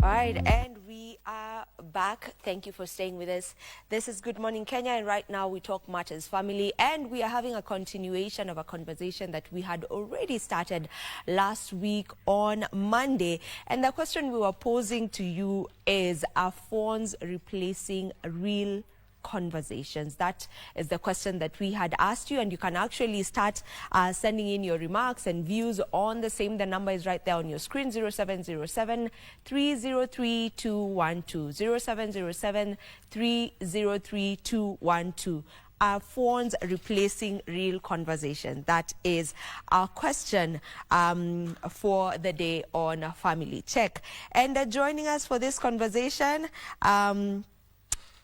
All right, and we are back. Thank you for staying with us. This is Good Morning Kenya, and right now we talk matters family, and we are having a continuation of a conversation that we had already started last week on Monday. And the question we were posing to you is, are phones replacing real conversations? That is the question that we had asked you, and you can actually start sending in your remarks and views on the same. The number is right there on your screen: 0707 303 212, 0707 303 212. Are phones replacing real conversation? That is our question for the day on Family Check. And joining us for this conversation,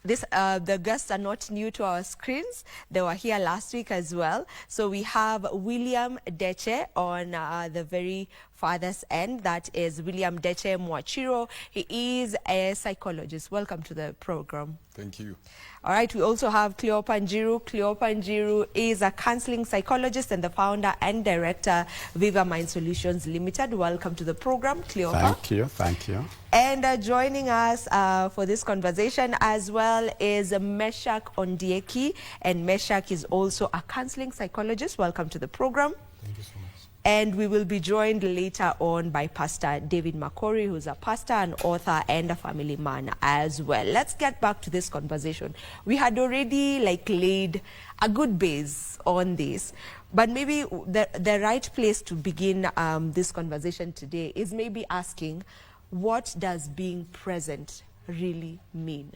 the guests are not new to our screens. They were here last week as well. So we have William Deche on the very farthest end. That is William Deche Mwachiro. He is a psychologist. Welcome to the program. Thank you. All right, we also have Cleopa Njiru. Cleopa Njiru is a counseling psychologist and the founder and director, Viva Mind Solutions Limited. Welcome to the program, Cleopa. Thank you, thank you. And joining us for this conversation as well is Meshach Ondieki, and Meshach is also a counseling psychologist. Welcome to the program. Thank you so much. And we will be joined later on by Pastor David Makori, who's a pastor, an author, and a family man as well. Let's get back to this conversation. We had already laid a good base on this, but maybe the right place to begin this conversation today is maybe asking, what does being present really mean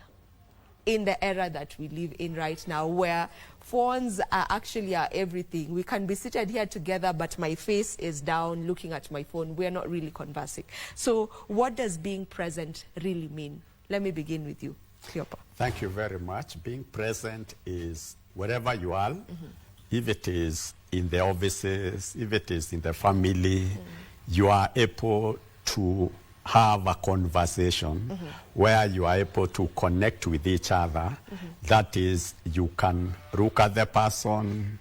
in the era that we live in right now, where phones are actually everything? We can be seated here together, but my face is down looking at my phone. We're not really conversing. So what does being present really mean? Let me begin with you, Cleopa. Thank you very much. Being present is wherever you are, if it is in the offices, if it is in the family, you are able to have a conversation where you are able to connect with each other. That is, you can look at the person,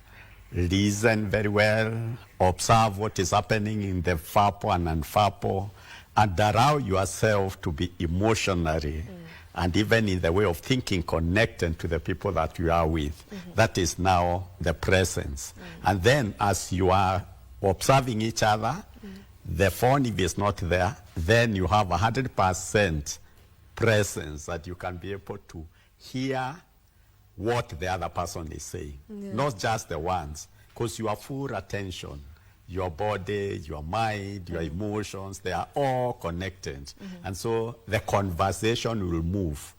listen very well, observe what is happening in the FAPO and non-FAPO, and allow yourself to be emotionally and even in the way of thinking connected to the people that you are with. That is now the presence. And then as you are observing each other, the phone, if it's not there, then you have 100% presence that you can be able to hear what the other person is saying. Not just the ones, because you are full attention. Your body, your mind, your emotions, they are all connected. And so the conversation will move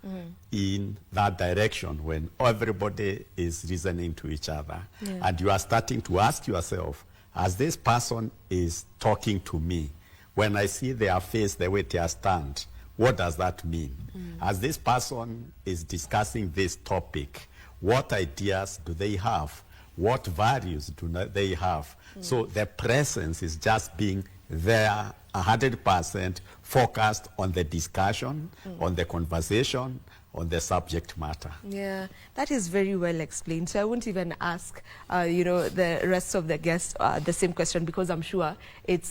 in that direction when everybody is listening to each other. And you are starting to ask yourself, as this person is talking to me, when I see their face, the way they stand, what does that mean? As this person is discussing this topic, what ideas do they have? What values do they have? So the presence is just being there 100% focused on the discussion, on the conversation, on the subject matter. Yeah, that is very well explained. So I won't even ask, the rest of the guests the same question, because I'm sure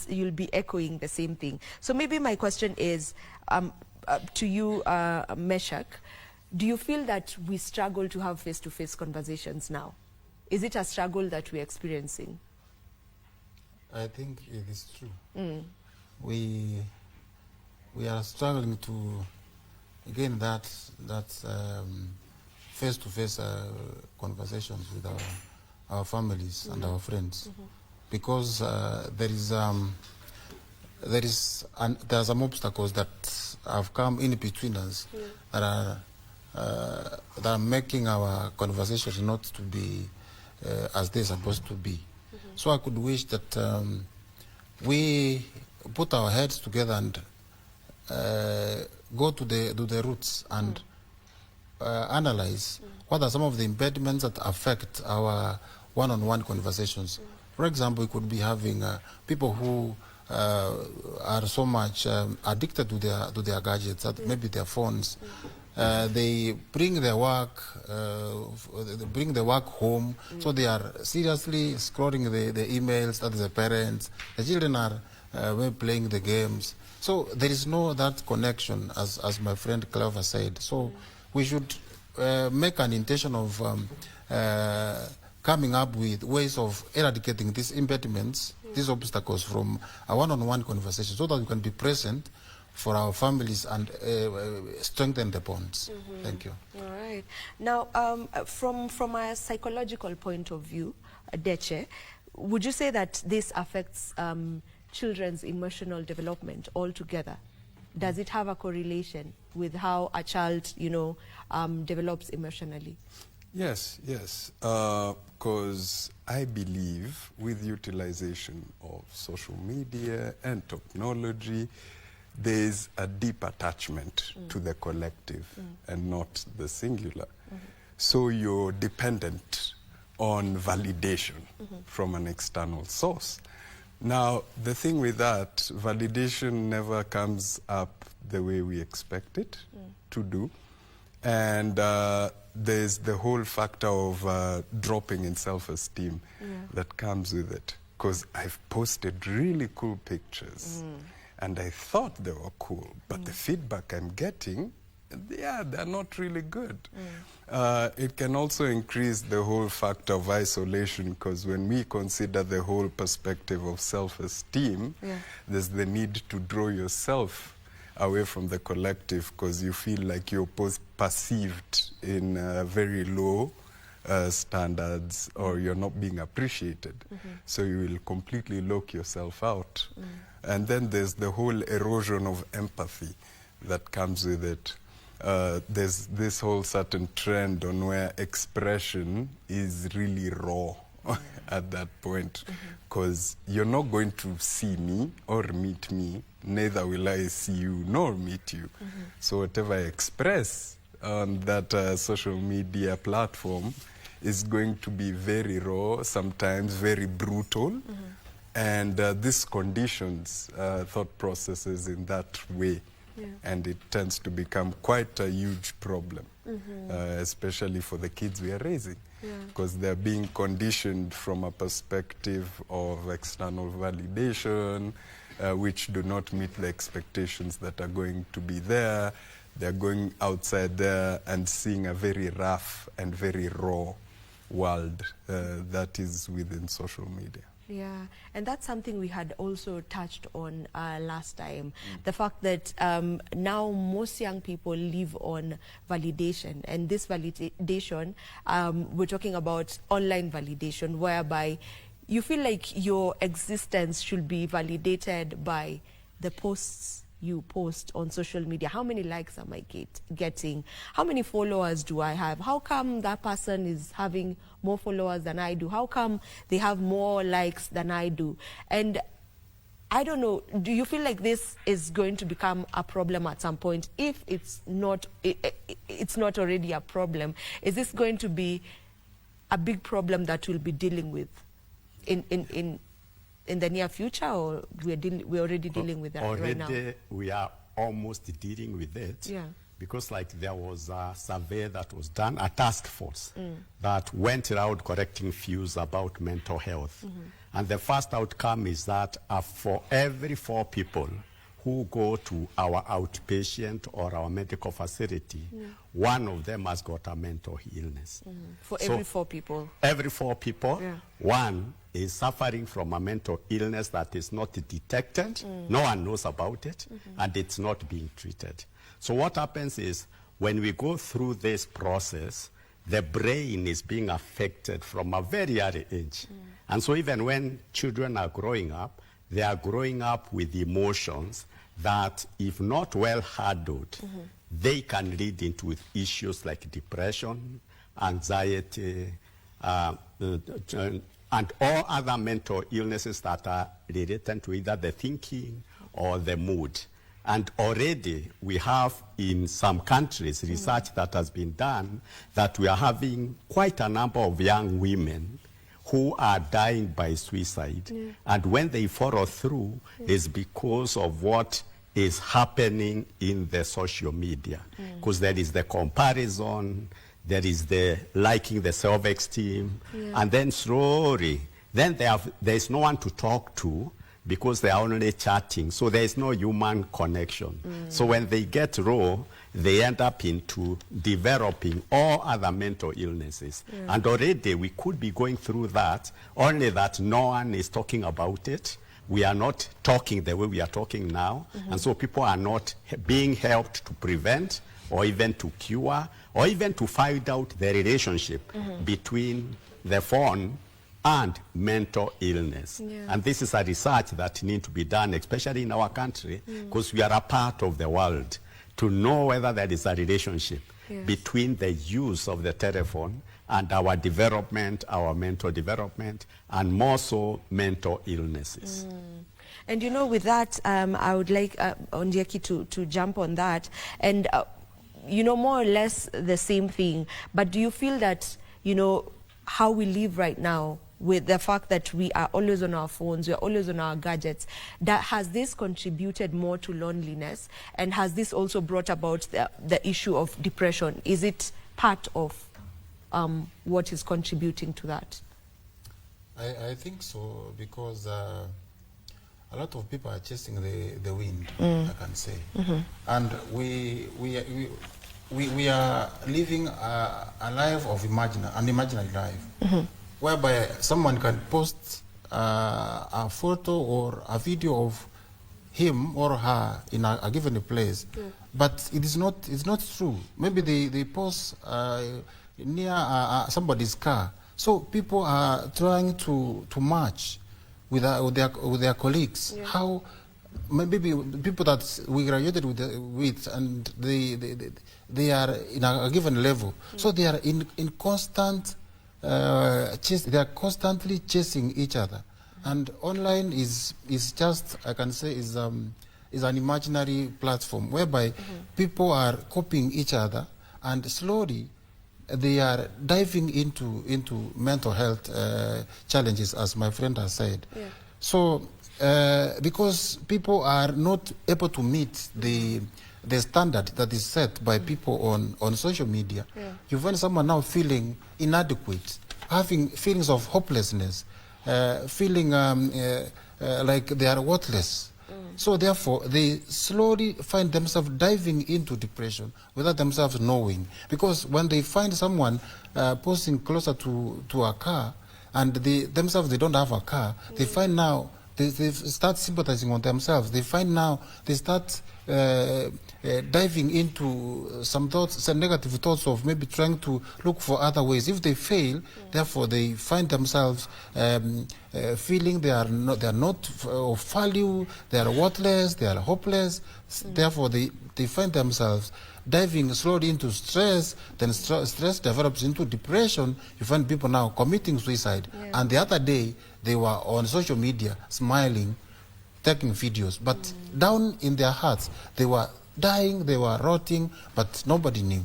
you'll be echoing the same thing. So maybe my question is to you, Meshach, do you feel that we struggle to have face-to-face conversations now? Is it a struggle that we're experiencing? I think it is true. We are struggling to again that face-to-face conversations with our families and our friends, because there are some obstacles that have come in between us that are making our conversations not to be as they're supposed to be. So I could wish that we put our heads together and go to the roots and analyze what are some of the impediments that affect our one-on-one conversations. For example, we could be having people who are so much addicted to their gadgets, that maybe their phones. They bring their work home, so they are seriously scrolling the emails that the parents. The children are maybe playing the games. So there is no that connection, as my friend Clever said. So we should make an intention of coming up with ways of eradicating these impediments, these obstacles from a one-on-one conversation, so that we can be present for our families and strengthen the bonds. Thank you. All right. Now, from a psychological point of view, Deche, would you say that this affects children's emotional development altogether? Does it have a correlation with how a child, develops emotionally? Yes, because I believe with utilization of social media and technology, there's a deep attachment to the collective and not the singular. So you're dependent on validation from an external source. Now, the thing with that, validation never comes up the way we expect it to do. And there's the whole factor of dropping in self-esteem that comes with it. Because I've posted really cool pictures and I thought they were cool, but the feedback I'm getting, they're not really good. It can also increase the whole factor of isolation, because when we consider the whole perspective of self-esteem, there's the need to draw yourself away from the collective, because you feel like you're perceived in very low standards, or you're not being appreciated. So you will completely lock yourself out. And then there's the whole erosion of empathy that comes with it. There's this whole certain trend on where expression is really raw at that point, because you're not going to see me or meet me, neither will I see you nor meet you. So whatever I express on that social media platform is going to be very raw, sometimes very brutal, and this conditions thought processes in that way. And it tends to become quite a huge problem, especially for the kids we are raising, because they're being conditioned from a perspective of external validation, which do not meet the expectations that are going to be there. They're going outside there and seeing a very rough and very raw world that is within social media. Yeah, and that's something we had also touched on last time. The fact that now most young people live on validation, and this validation, we're talking about online validation, whereby you feel like your existence should be validated by the posts you post on social media. How many likes am I getting? How many followers do I have? How come that person is having more followers than I do? How come they have more likes than I do? And I don't know, do you feel like this is going to become a problem at some point? If it's not already a problem, is this going to be a big problem that we'll be dealing with in the near future, or we're already dealing with that right now? Already we are almost dealing with it. Yeah. Because there was a survey that was done, a task force that went around collecting views about mental health. And the first outcome is that for every 4 people who go to our outpatient or our medical facility, 1 of them has got a mental illness. For every 4 people? Every 4 people, 1 is suffering from a mental illness that is not detected, no one knows about it, and it's not being treated. So what happens is, when we go through this process, the brain is being affected from a very early age. And so even when children are growing up, they are growing up with emotions that, if not well handled, they can lead into issues like depression, anxiety, and all other mental illnesses that are related to either the thinking or the mood. And already we have in some countries research that has been done that we are having quite a number of young women who are dying by suicide. And when they follow through, it's because of what is happening in the social media. Because there is the comparison, there is the liking, the self-esteem, and then slowly, then there's no one to talk to. because they are only chatting. So there is no human connection. So when they get raw, they end up into developing all other mental illnesses. And already we could be going through that, only that no one is talking about it. We are not talking the way we are talking now. And so people are not being helped to prevent or even to cure or even to find out the relationship between the phone and mental illness. And this is a research that needs to be done, especially in our country, because we are a part of the world, to know whether there is a relationship between the use of the telephone and our development, our mental development, and more so mental illnesses. And you know, with that, I would like Ondieki to jump on that. And, you know, more or less the same thing. But do you feel that, you know, how we live right now, with the fact that we are always on our phones, we are always on our gadgets, that has this contributed more to loneliness? And has this also brought about the issue of depression? Is it part of what is contributing to that? I think so, because a lot of people are chasing the wind, I can say. And we are living a life of an imaginary life, whereby someone can post a photo or a video of him or her in a given place, but it's not true. Maybe they post near somebody's car. So people are trying to match with their colleagues. How maybe people that we graduated with and they are in a given level. So they are in constant they are constantly chasing each other. And online is just, I can say, is an imaginary platform whereby people are copying each other, and slowly they are diving into mental health challenges, as my friend has said. So because people are not able to meet the standard that is set by people on social media, you find someone now feeling inadequate, having feelings of hopelessness, feeling like they are worthless. So therefore, they slowly find themselves diving into depression without themselves knowing. Because when they find someone posting closer to a car, and themselves they don't have a car, they find now, they start sympathizing on themselves. They find now, they start diving into some thoughts, some negative thoughts of maybe trying to look for other ways. If they fail, therefore they find themselves feeling they are not of value, they are worthless, they are hopeless. Therefore they find themselves diving slowly into stress, then stress develops into depression. You find people now committing suicide. And the other day, they were on social media smiling, taking videos, but down in their hearts, they were dying, they were rotting, but nobody knew.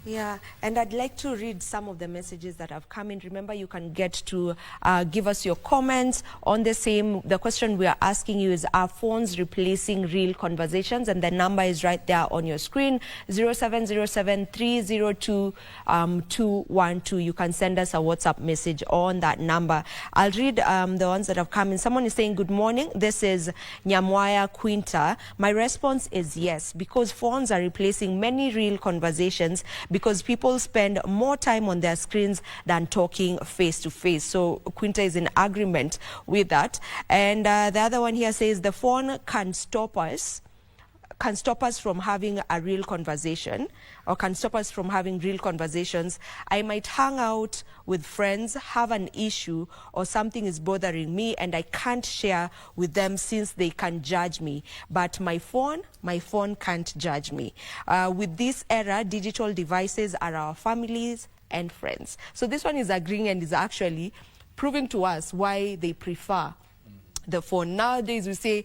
Yeah, and I'd like to read some of the messages that have come in. Remember, you can get to give us your comments on the question we are asking you is, are phones replacing real conversations? And the number is right there on your screen, 0707-302-212. You can send us a WhatsApp message on that number. I'll read the ones that have come in. Someone is saying, good morning, this is Nyamwaya Quinta. My response is yes, because phones are replacing many real conversations, because people spend more time on their screens than talking face to face. So Quinta is in agreement with that. And the other one here says the phone can stop us from having a real conversation, or can stop us from having real conversations. I might hang out with friends, have an issue, or something is bothering me, and I can't share with them since they can judge me. But my phone can't judge me. With this era, digital devices are our families and friends. So this one is agreeing and is actually proving to us why they prefer the phone. Nowadays, we say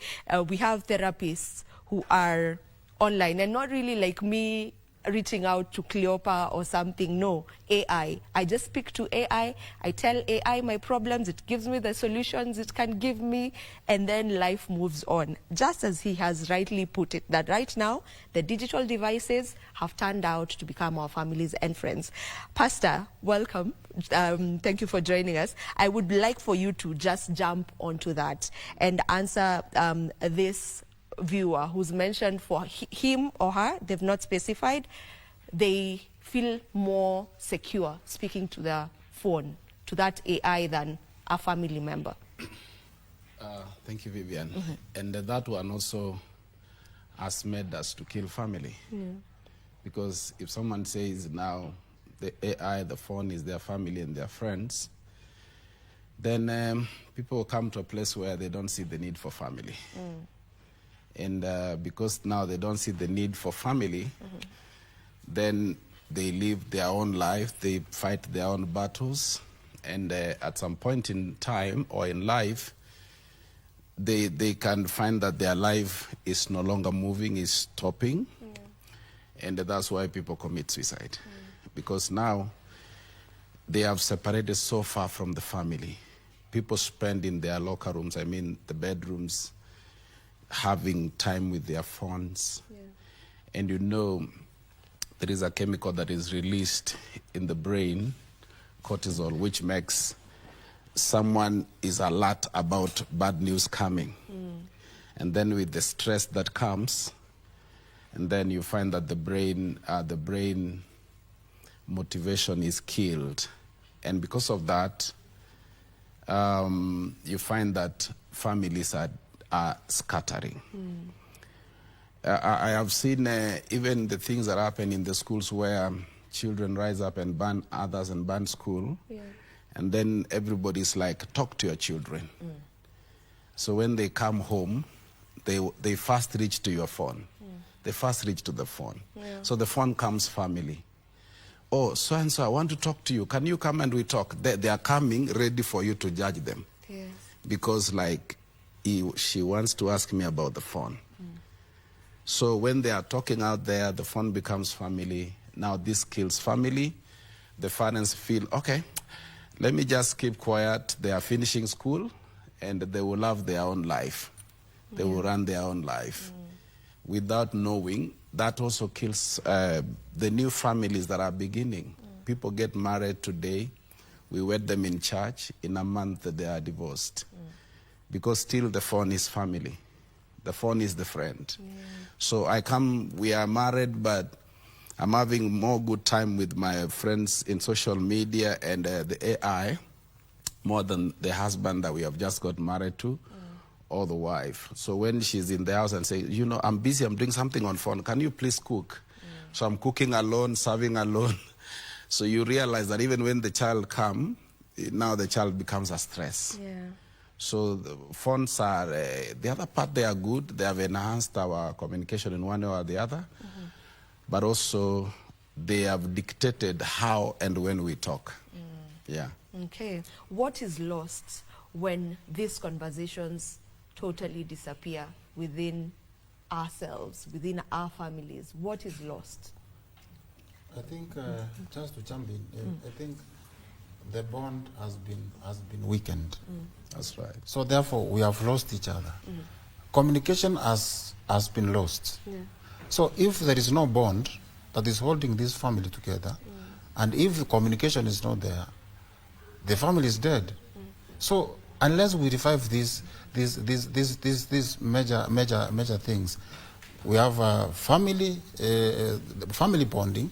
we have therapists who are online and not really like me reaching out to Cleopa or something. No, AI. I just speak to AI. I tell AI my problems. It gives me the solutions it can give me, and then life moves on. Just as he has rightly put it, that right now the digital devices have turned out to become our families and friends. Pastor, welcome. Thank you for joining us. I would like for you to just jump onto that and answer this viewer who's mentioned for him or her, they've not specified, they feel more secure speaking to their phone, to that AI, than a family member. Thank you, Vivian. And that one also has made us to kill family. Because if someone says now the AI, the phone is their family and their friends, then people will come to a place where they don't see the need for family. And because now they don't see the need for family, then they live their own life, they fight their own battles, and at some point in time or in life, they can find that their life is no longer moving, is stopping, and that's why people commit suicide. Because now they have separated so far from the family. People spend in their locker rooms, I mean the bedrooms, having time with their phones. And you know, there is a chemical that is released in the brain, cortisol, which makes someone is alert about bad news coming. And then with the stress that comes, and then you find that the brain motivation is killed. And because of that, you find that families are scattering. I have seen even the things that happen in the schools where children rise up and ban others and ban school, and then everybody's like, talk to your children. So when they come home, they first reach to your phone. They first reach to the phone. So the phone comes family. Oh, so-and-so, I want to talk to you. Can you come and we talk? They are coming ready for you to judge them. Because like, she wants to ask me about the phone. So when they are talking out there, the phone becomes family. Now this kills family. The parents feel, okay, let me just keep quiet. They are finishing school and they will have their own life. They will run their own life. Without knowing, that also kills the new families that are beginning. People get married today. We wed them in church. In a month, they are divorced. Because still the phone is family. The phone is the friend. So we are married, but I'm having more good time with my friends in social media and the AI more than the husband that we have just got married to or the wife. So when she's in the house and say, you know, I'm busy, I'm doing something on phone, can you please cook? So I'm cooking alone, serving alone. So you realize that even when the child comes, now the child becomes a stress. So the phones are, the other part, they are good. They have enhanced our communication in one way or the other. But also, they have dictated how and when we talk. Okay. What is lost when these conversations totally disappear within ourselves, within our families? What is lost? I think, just to jump in, I think the bond has been weakened. That's right. So therefore, we have lost each other. Communication has been lost. So if there is no bond that is holding this family together, and if communication is not there, the family is dead. So unless we revive these major things, we have family bonding.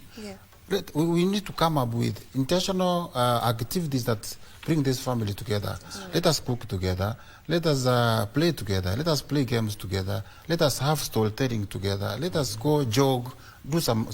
We need to come up with intentional activities that bring this family together. Let us cook together. Let us play together. Let us play games together. Let us have storytelling together. Let us go jog, do some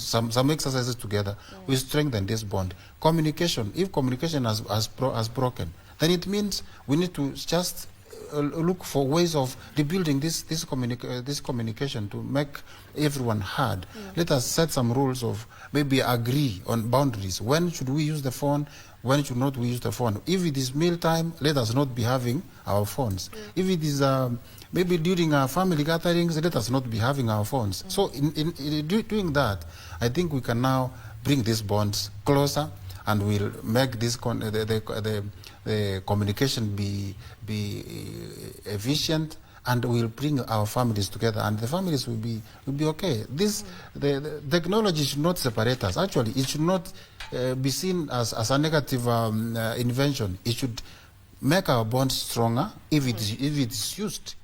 exercises together. We strengthen this bond. Communication. If communication has broken, then it means we need to just look for ways of rebuilding this communication to make everyone heard. Let us set some rules of maybe agree on boundaries. When should we use the phone? when should not we use the phone. If it is mealtime, let us not be having our phones. If it is maybe during our family gatherings, let us not be having our phones. So in doing that, I think we can now bring these bonds closer, and we'll make this the communication be efficient, and we'll bring our families together, and the families will be okay. The technology should not separate us. Actually, it should not be seen as a negative invention. It should make our bonds stronger if it is used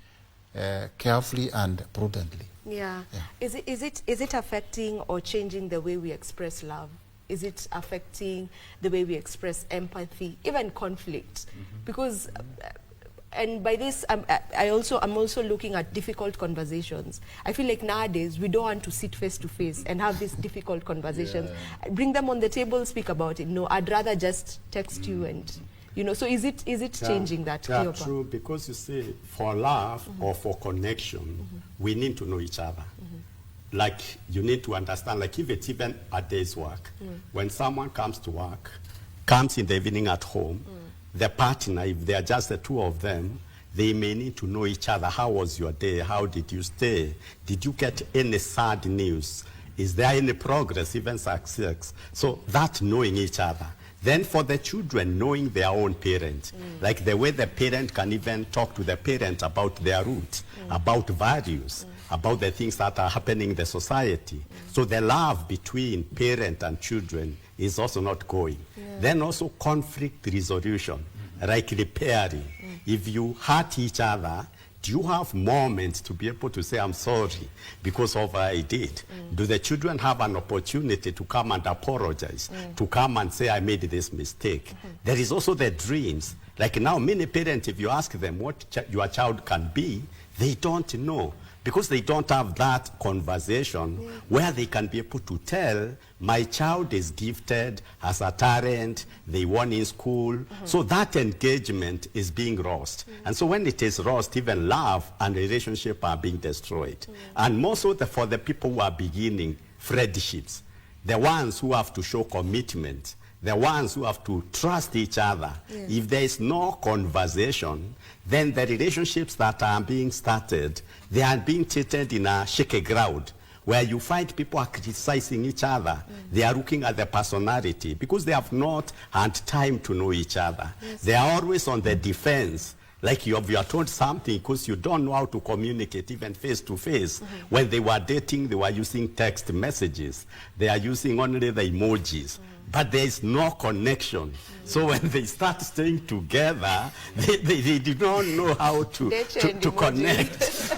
carefully and prudently. Yeah. Is it affecting or changing the way we express love? Is it affecting the way we express empathy, even conflict? Because, and by this, I'm also looking at difficult conversations. I feel like nowadays we don't want to sit face to face and have these difficult conversations. Bring them on the table, speak about it. No, I'd rather just text you and, you know. So is it changing that? Yeah, true. Because you see, for love or for connection, we need to know each other. Like, you need to understand, like if it's even a day's work, when someone comes to work, comes in the evening at home, the partner, if they are just the two of them, they may need to know each other. How was your day? How did you stay? Did you get any sad news? Is there any progress, even success? So that knowing each other. Then for the children, knowing their own parent, like the way the parent can even talk to the parent about their roots, about values, about the things that are happening in the society. So the love between parent and children is also not going. Then also conflict resolution, like repairing. If you hurt each other, do you have moments to be able to say, I'm sorry because of what I did? Do the children have an opportunity to come and apologize, to come and say, I made this mistake? There is also the dreams. Like now, many parents, if you ask them what your child can be, they don't know, because they don't have that conversation where they can be able to tell, my child is gifted, has a talent, they won in school. So that engagement is being lost. And so when it is lost, even love and relationship are being destroyed. And more so for the people who are beginning friendships, the ones who have to show commitment, the ones who have to trust each other. If there is no conversation, then the relationships that are being started, they are being treated in a shaky ground, where you find people are criticizing each other. They are looking at the personality because they have not had time to know each other. They are always on the defense. Like you are told something because you don't know how to communicate even face to face. When they were dating, they were using text messages. They are using only the emojis. But there is no connection. So when they start staying together, they do not know how to connect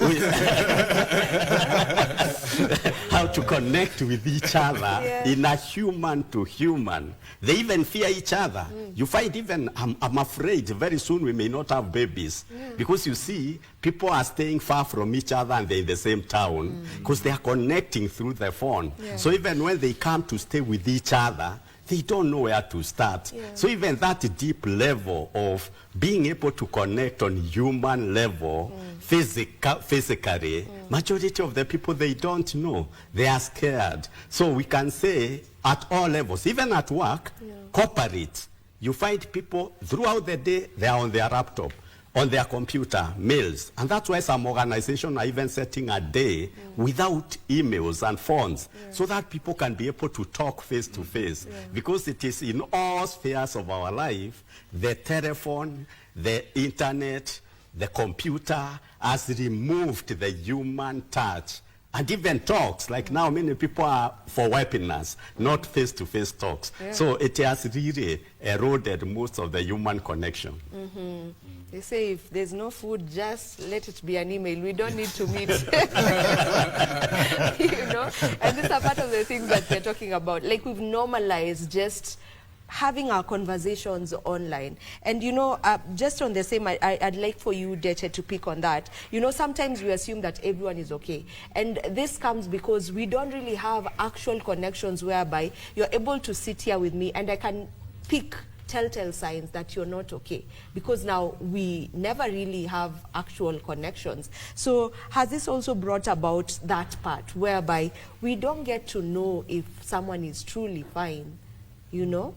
how to connect with each other in a human to human. They even fear each other. You find even, I'm afraid very soon we may not have babies. Because you see, people are staying far from each other and they're in the same town because they are connecting through the phone. So even when they come to stay with each other, they don't know where to start. So even that deep level of being able to connect on human level, physically, majority of the people, they don't know. They are scared. So we can say at all levels, even at work, corporate, you find people throughout the day, they are on their laptop, on their computer, mails. And that's why some organizations are even setting a day without emails and phones, so that people can be able to talk face to face. Because it is in all spheres of our life, the telephone, the internet, the computer has removed the human touch. And even talks, like now many people are for webinars, not face-to-face talks. So it has really eroded most of the human connection. They say if there's no food, just let it be an email. We don't need to meet. You know? And these are part of the things that we're talking about. Like we've normalized just having our conversations online. And you know, just on the same, I'd like for you, Deche, to pick on that. You know, sometimes we assume that everyone is okay. And this comes because we don't really have actual connections whereby you're able to sit here with me and I can pick telltale signs that you're not okay, because now we never really have actual connections. So has this also brought about that part whereby we don't get to know if someone is truly fine, you know?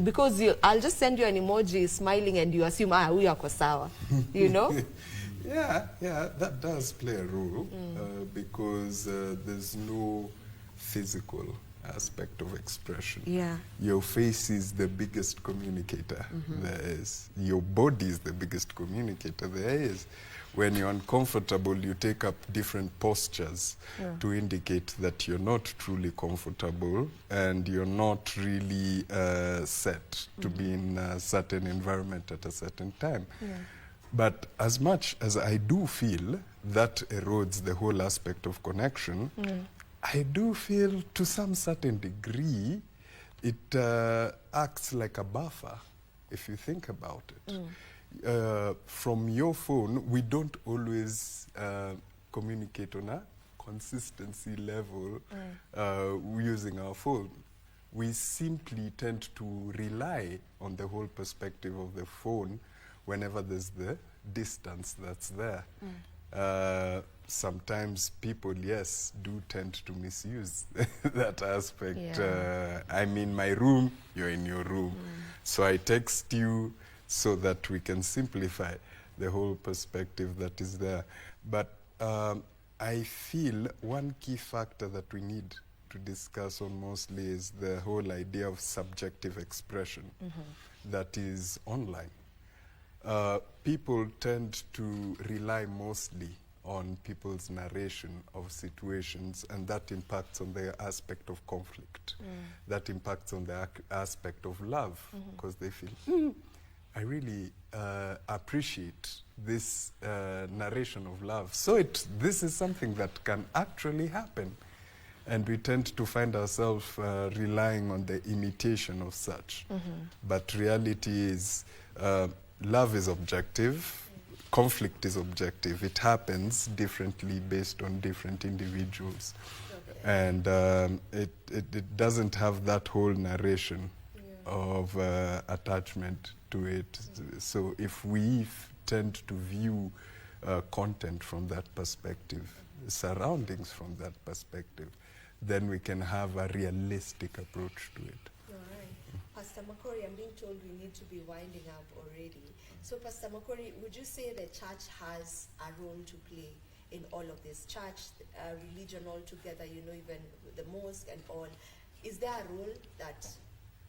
Because I'll just send you an emoji smiling and you assume, we are kosawa, you know? Yeah, that does play a role because there's no physical aspect of expression. Yeah. Your face is the biggest communicator there is. Your body is the biggest communicator there is. When you're uncomfortable, you take up different postures to indicate that you're not truly comfortable and you're not really set to be in a certain environment at a certain time. But as much as I do feel that erodes the whole aspect of connection, I do feel to some certain degree it acts like a buffer, if you think about it. From your phone, we don't always communicate on a consistency level using our phone. We simply tend to rely on the whole perspective of the phone whenever there's the distance that's there. Sometimes people, yes, do tend to misuse that aspect. Yeah. I'm in my room, you're in your room. So I text you so that we can simplify the whole perspective that is there. But I feel one key factor that we need to discuss on mostly is the whole idea of subjective expression that is online. People tend to rely mostly on people's narration of situations, and that impacts on the aspect of conflict. That impacts on the aspect of love, because they feel, I really appreciate this narration of love. So this is something that can actually happen. And we tend to find ourselves relying on the imitation of such. But reality is, love is objective, conflict is objective. It happens differently based on different individuals. And it doesn't have that whole narration of attachment to it. So if we tend to view content from that perspective, surroundings from that perspective, then we can have a realistic approach to it. All right. Pastor Makori, I'm being told we need to be winding up already. So Pastor Makori, would you say the church has a role to play in all of this? Church, religion all together, you know, even the mosque and all. Is there a role that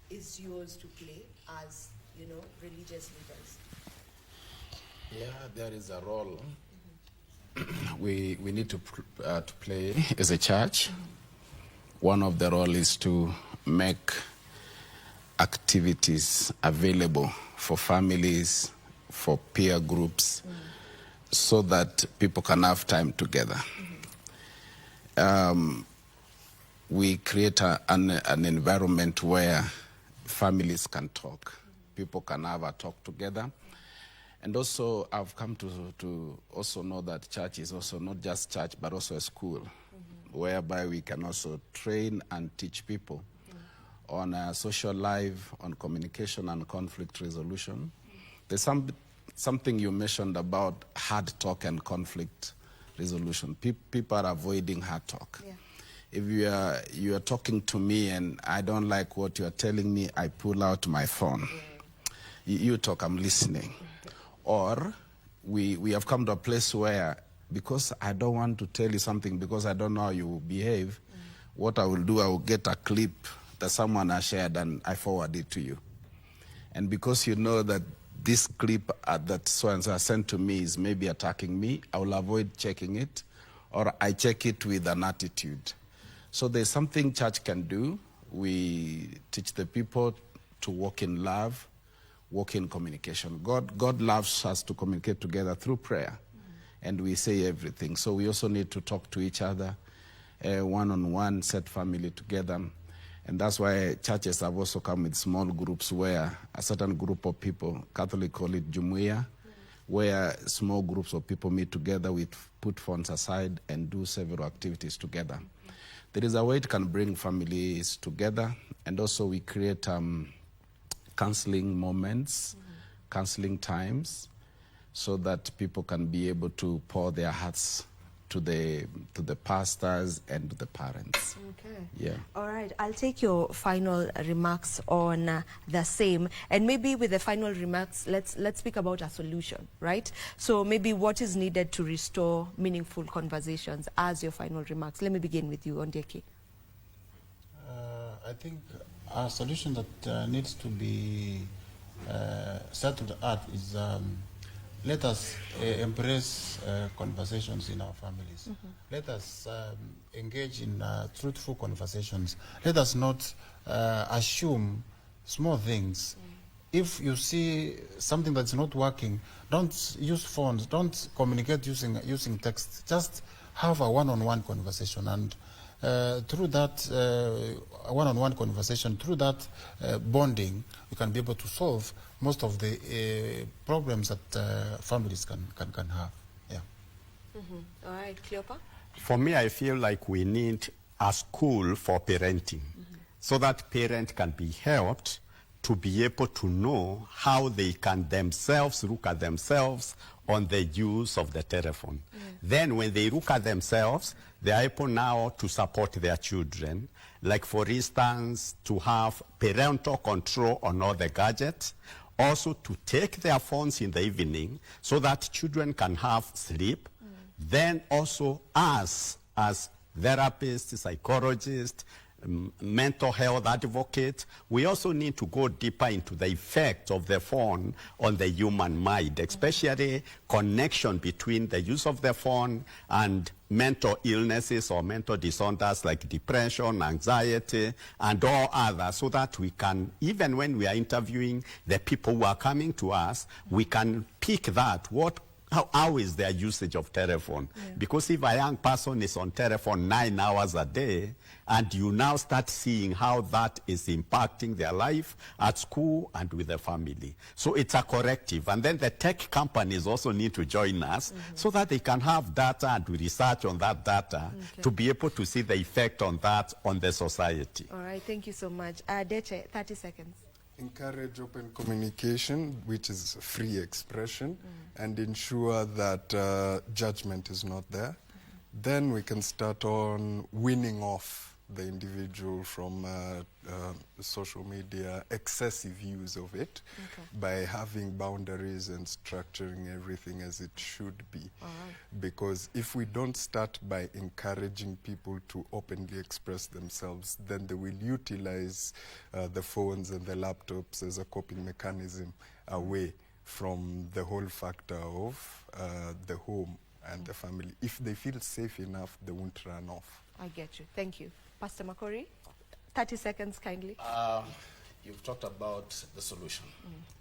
is yours to play as, you know, religious leaders? Yeah, there is a role we need to play as a church. One of the role is to make activities available for families, for peer groups, so that people can have time together. We create an environment where families can talk. People can have a talk together. And also, I've come to also know that church is also not just church, but also a school, whereby we can also train and teach people on social life, on communication and conflict resolution. There's something you mentioned about hard talk and conflict resolution. People are avoiding hard talk. Yeah. If you are talking to me and I don't like what you are telling me, I pull out my phone. You talk, I'm listening. Or we have come to a place where, because I don't want to tell you something because I don't know how you behave, what I will do, I will get a clip that someone has shared and I forward it to you. And because you know that this clip that so-and-so sent to me is maybe attacking me, I will avoid checking it, or I check it with an attitude. So there's something church can do. We teach the people to walk in love, walk in communication. God loves us to communicate together through prayer, and we say everything. So we also need to talk to each other, one-on-one, set family together. And that's why churches have also come with small groups where a certain group of people, Catholic call it Jumuiya, where small groups of people meet together, we put funds aside and do several activities together. There is a way it can bring families together, and also we create counseling moments, counseling times, so that people can be able to pour their hearts to the pastors and to the parents. Okay. Yeah. All right. I'll take your final remarks on the same, and maybe with the final remarks, let's speak about a solution, right? So maybe what is needed to restore meaningful conversations as your final remarks. Let me begin with you, Ondieki. I think a solution that needs to be settled at is let us embrace conversations in our families. Let us engage in truthful conversations. Let us not assume small things. If you see something that's not working, don't use phones, don't communicate using text. Just have a one-on-one conversation, and through that one-on-one conversation, through that bonding, you can be able to solve most of the problems that families can have. Yeah. All right, Cleopa? For me, I feel like we need a school for parenting so that parents can be helped to be able to know how they can themselves look at themselves on the use of the telephone. Then when they look at themselves, they are able now to support their children. Like, for instance, to have parental control on all the gadgets, also to take their phones in the evening so that children can have sleep. Then also us, as therapists, psychologists, mental health advocates, we also need to go deeper into the effect of the phone on the human mind, especially connection between the use of the phone and mental illnesses or mental disorders like depression, anxiety, and all others, so that we can, even when we are interviewing the people who are coming to us, we can pick that, how is their usage of telephone? Because if a young person is on telephone 9 hours a day, and you now start seeing how that is impacting their life at school and with the family. So it's a corrective. And then the tech companies also need to join us so that they can have data and research on that data to be able to see the effect on that on the society. All right, thank you so much. Deche, 30 seconds. Encourage open communication, which is free expression, and ensure that judgment is not there. Then we can start on winning off the individual from social media, excessive use of it, by having boundaries and structuring everything as it should be. Because if we don't start by encouraging people to openly express themselves, then they will utilize the phones and the laptops as a coping mechanism away from the whole factor of the home and the family. If they feel safe enough, they won't run off. I get you. Thank you. Pastor Makori, 30 seconds kindly. You've talked about the solution.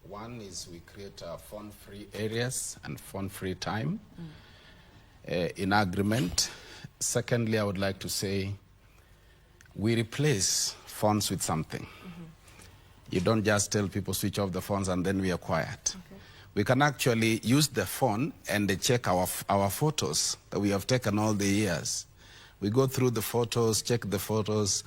One is we create phone-free areas and phone-free time in agreement. Secondly, I would like to say we replace phones with something. You don't just tell people switch off the phones and then we are quiet. We can actually use the phone and check our photos that we have taken all the years. We go through the photos, check the photos,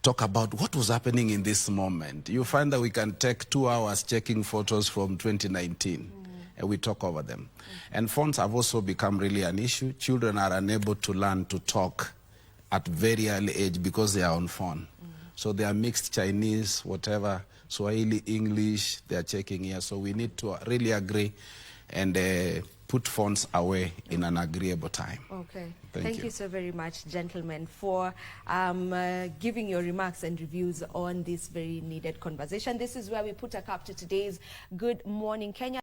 talk about what was happening in this moment. You find that we can take 2 hours checking photos from 2019, and we talk over them. And phones have also become really an issue. Children are unable to learn to talk at very early age because they are on phone. So they are mixed Chinese, whatever, Swahili, English, they are checking here. So we need to really agree and put phones away in an agreeable time. Okay. Thank you. you so very much, gentlemen, for giving your remarks and reviews on this very needed conversation. This is where we put a cap to today's Good Morning Kenya.